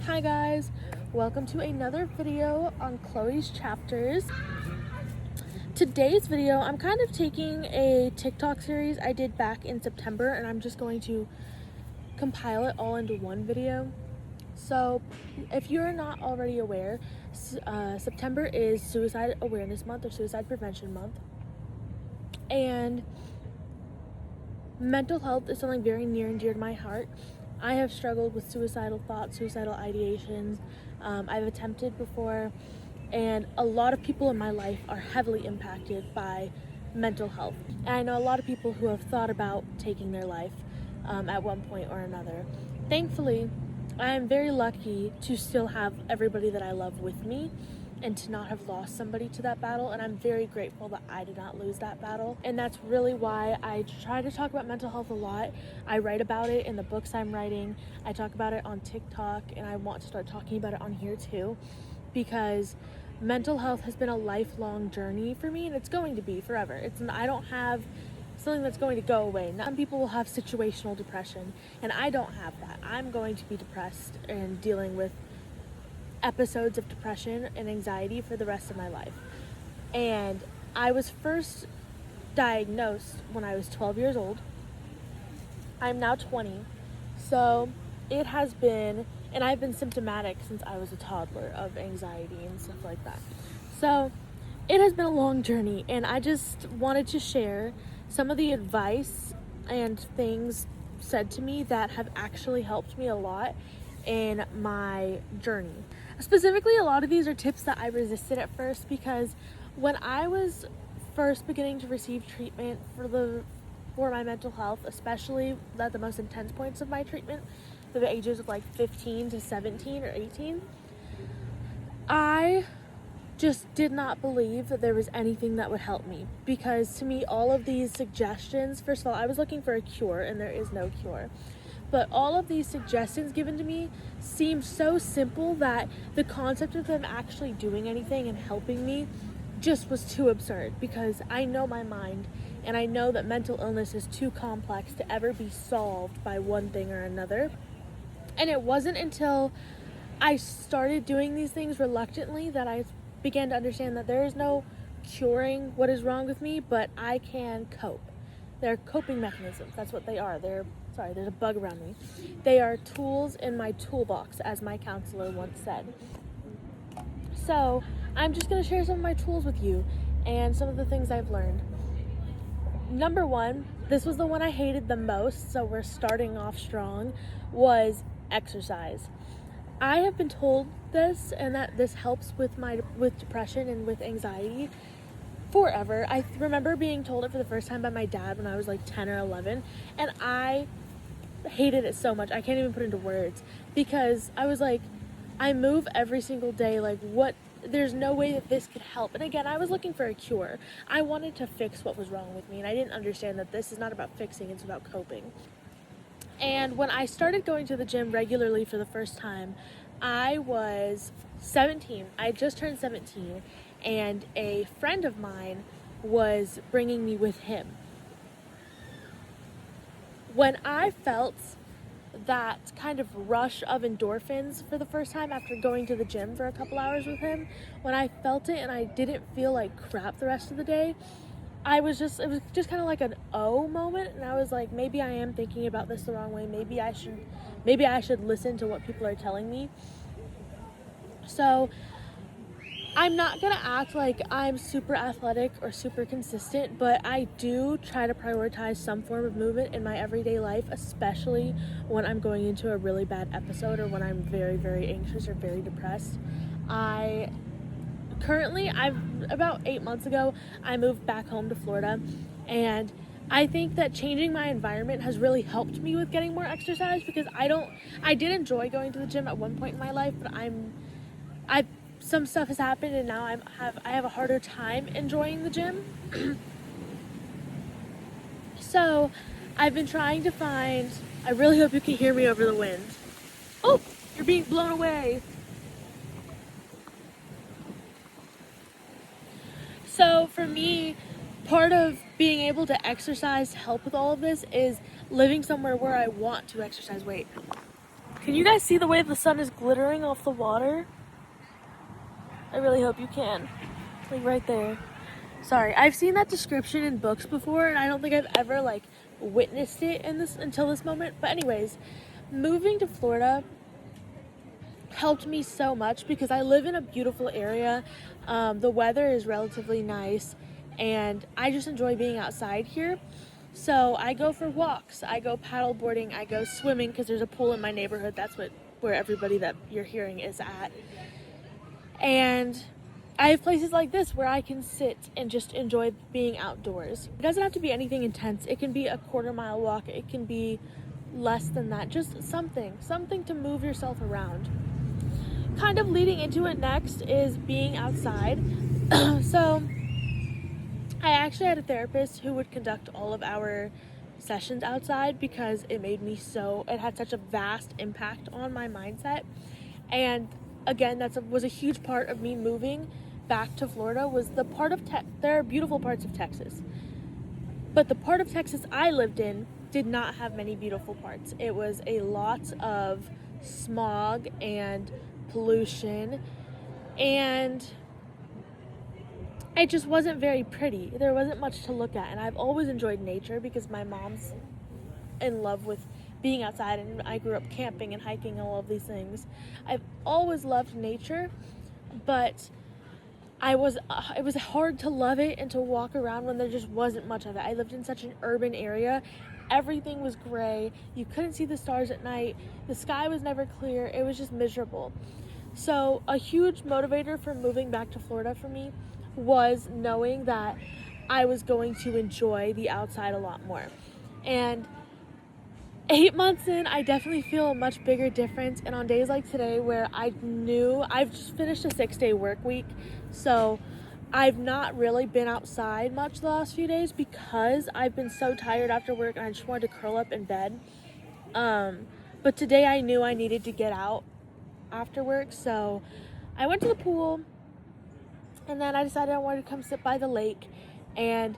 Hi guys, welcome to another video on Chloe's chapters. Today's video, I'm kind of taking a TikTok series I did back in September and I'm just going to compile it all into one video. So if you're not already aware, September is Suicide Awareness Month or Suicide Prevention Month. And mental health is something very near and dear to my heart. I have struggled with suicidal thoughts, suicidal ideations. I've attempted before, and a lot of people in my life are heavily impacted by mental health. And I know a lot of people who have thought about taking their life at one point or another. Thankfully, I am very lucky to still have everybody that I love with me and to not have lost somebody to that battle, and I'm very grateful that I did not lose that battle. And that's really why I try to talk about mental health a lot. I write about it in the books I'm writing, I talk about it on TikTok, and I want to start talking about it on here too, because mental health has been a lifelong journey for me, and it's going to be forever. I don't have something that's going to go away. Some people will have situational depression, and I don't have that. I'm going to be depressed and dealing with episodes of depression and anxiety for the rest of my life. And I was first diagnosed when I was 12 years old. I'm now 20. So it has been, and I've been symptomatic since I was a toddler of anxiety and stuff like that. So it has been a long journey, and I just wanted to share some of the advice and things said to me that have actually helped me a lot in my journey. Specifically, a lot of these are tips that I resisted at first, because when I was first beginning to receive treatment for my mental health, especially at the most intense points of my treatment, the ages of like 15 to 17 or 18, I just did not believe that there was anything that would help me, because to me, all of these suggestions, first of all, I was looking for a cure, and there is no cure. But all of these suggestions given to me seemed so simple that the concept of them actually doing anything and helping me just was too absurd, because I know my mind, and I know that mental illness is too complex to ever be solved by one thing or another. And it wasn't until I started doing these things reluctantly that I began to understand that there is no curing what is wrong with me, but I can cope. They're coping mechanisms. That's what they are. Sorry, there's a bug around me. They are tools in my toolbox, as my counselor once said. So I'm just going to share some of my tools with you and some of the things I've learned. Number one, this was the one I hated the most, so we're starting off strong, was exercise. I have been told this, and that this helps with depression and with anxiety forever. I remember being told it for the first time by my dad when I was like 10 or 11, and I hated it so much I can't even put into words, because I was like, I move every single day, like what, there's no way that this could help. And again, I was looking for a cure. I wanted to fix what was wrong with me, and I didn't understand that this is not about fixing, it's about coping. And when I started going to the gym regularly for the first time, I was 17. I had just turned 17, and a friend of mine was bringing me with him. When I felt that kind of rush of endorphins for the first time after going to the gym for a couple hours with him, when I felt it and I didn't feel like crap the rest of the day, it was just kind of like an oh moment, and I was like, maybe I am thinking about this the wrong way. Maybe I should listen to what people are telling me. So I'm not gonna act like I'm super athletic or super consistent, but I do try to prioritize some form of movement in my everyday life, especially when I'm going into a really bad episode or when I'm very, very anxious or very depressed. About 8 months ago, I moved back home to Florida, and I think that changing my environment has really helped me with getting more exercise, because I did enjoy going to the gym at one point in my life, but some stuff has happened, and now I have a harder time enjoying the gym. So I've been trying to find, I really hope you can hear me over the wind. Oh, you're being blown away. So for me, part of being able to exercise to help with all of this is living somewhere where I want to exercise. Wait. Can you guys see the way the sun is glittering off the water? I really hope you can. Like right there. Sorry, I've seen that description in books before, and I don't think I've ever like witnessed it in this until this moment. But anyways, moving to Florida helped me so much because I live in a beautiful area. The weather is relatively nice, and I just enjoy being outside here. So I go for walks, I go paddle boarding, I go swimming because there's a pool in my neighborhood. That's where everybody that you're hearing is at. And I have places like this where I can sit and just enjoy being outdoors. It doesn't have to be anything intense. It can be a quarter-mile walk. It can be less than that. Just something to move yourself around. Kind of leading into it next is being outside. So I actually had a therapist who would conduct all of our sessions outside because it had such a vast impact on my mindset. And again, was a huge part of me moving back to Florida. Was the part of there are beautiful parts of Texas, but the part of Texas I lived in did not have many beautiful parts. It was a lot of smog and pollution, and it just wasn't very pretty. There wasn't much to look at, and I've always enjoyed nature because my mom's in love with being outside, and I grew up camping and hiking and all of these things. I've always loved nature, but it was hard to love it and to walk around when there just wasn't much of it. I lived in such an urban area. Everything was gray. You couldn't see the stars at night. The sky was never clear. It was just miserable. So a huge motivator for moving back to Florida for me was knowing that I was going to enjoy the outside a lot more. And 8 months in, I definitely feel a much bigger difference. And on days like today where I've just finished a 6-day work week, so I've not really been outside much the last few days because I've been so tired after work and I just wanted to curl up in bed. But today I knew I needed to get out after work, so I went to the pool, and then I decided I wanted to come sit by the lake, and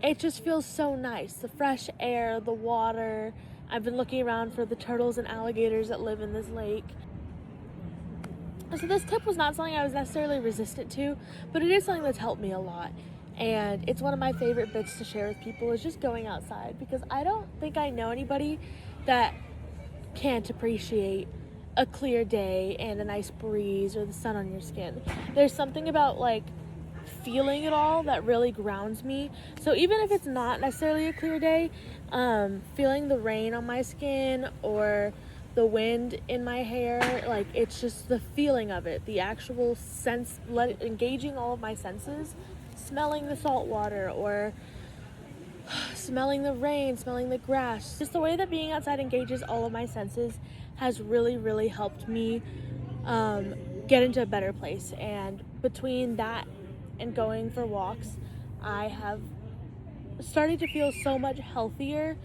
it just feels so nice. The fresh air, the water. I've been looking around for the turtles and alligators that live in this lake. So this tip was not something I was necessarily resistant to, but it is something that's helped me a lot. And it's one of my favorite bits to share with people is just going outside, because I don't think I know anybody that can't appreciate a clear day and a nice breeze or the sun on your skin. There's something about like feeling it all that really grounds me. So even if it's not necessarily a clear day, feeling the rain on my skin or the wind in my hair, like it's just the feeling of it, the actual sense, engaging all of my senses, smelling the salt water or smelling the rain, smelling the grass. Just the way that being outside engages all of my senses has really, really helped me get into a better place. And between that and going for walks, I have started to feel so much healthier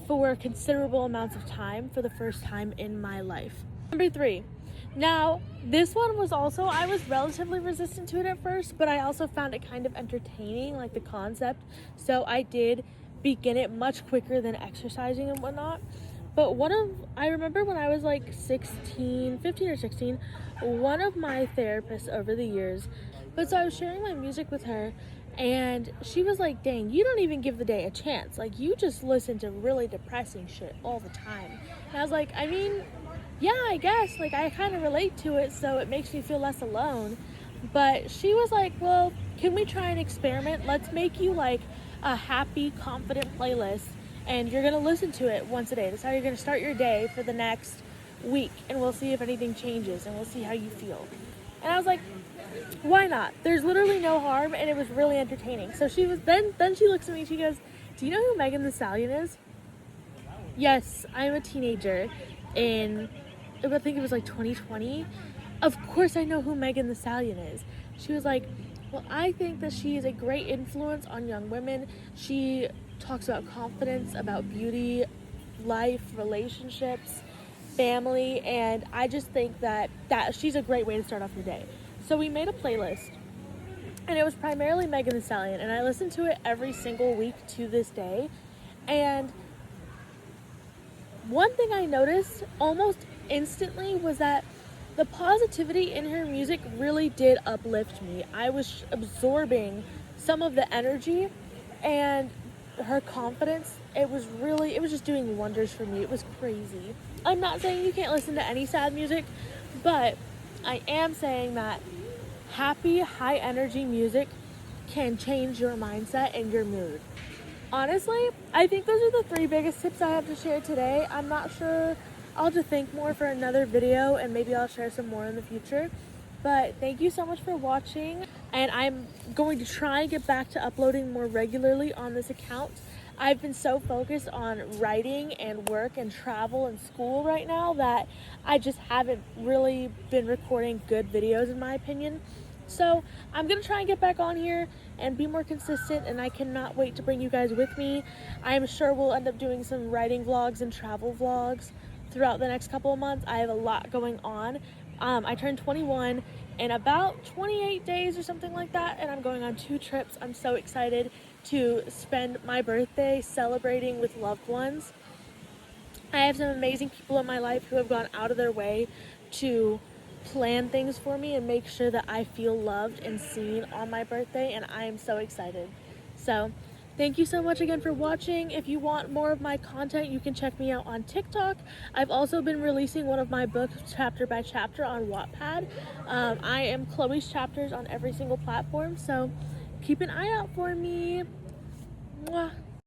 for considerable amounts of time for the first time in my life. Number 3. Now, this one was also, I was relatively resistant to it at first, but I also found it kind of entertaining, like the concept. So I did begin it much quicker than exercising and whatnot. But I remember when I was like 15 or 16, one of my therapists over the years, so I was sharing my music with her, and she was like, dang, you don't even give the day a chance. Like, you just listen to really depressing shit all the time. And I was like, I mean, yeah, I guess. Like, I kind of relate to it, so it makes me feel less alone. But she was like, well, can we try an experiment? Let's make you, like, a happy, confident playlist, and you're going to listen to it once a day. That's how you're going to start your day for the next week, and we'll see if anything changes, and we'll see how you feel. And I was like, why not? There's literally no harm, and it was really entertaining. So she was, then she looks at me, she goes, do you know who Megan Thee Stallion is? Yes, I'm a teenager in, I think it was like 2020. Of course I know who Megan Thee Stallion is. She was like, well, I think that she is a great influence on young women. She talks about confidence, about beauty, life, relationships, family, and I just think that she's a great way to start off your day. So we made a playlist, and it was primarily Megan Thee Stallion, and I listened to it every single week to this day, and one thing I noticed almost instantly was that the positivity in her music really did uplift me. I was absorbing some of the energy and her confidence. It was just doing wonders for me. It was crazy. I'm not saying you can't listen to any sad music, but I am saying that happy, high energy music can change your mindset and your mood. Honestly, I think those are the 3 biggest tips I have to share today. I'm not sure. I'll have to think more for another video, and maybe I'll share some more in the future. But thank you so much for watching, and I'm going to try and get back to uploading more regularly on this account. I've been so focused on writing and work and travel and school right now that I just haven't really been recording good videos, in my opinion. So I'm gonna try and get back on here and be more consistent, and I cannot wait to bring you guys with me. I'm sure we'll end up doing some writing vlogs and travel vlogs throughout the next couple of months. I have a lot going on. I turned 21 in about 28 days or something like that, and I'm going on 2 trips. I'm so excited to spend my birthday celebrating with loved ones. I have some amazing people in my life who have gone out of their way to plan things for me and make sure that I feel loved and seen on my birthday, and I am so excited. So thank you so much again for watching. If you want more of my content, you can check me out on TikTok. I've also been releasing one of my books chapter by chapter on Wattpad. I am Chloe's Chapters on every single platform, so keep an eye out for me. Mwah.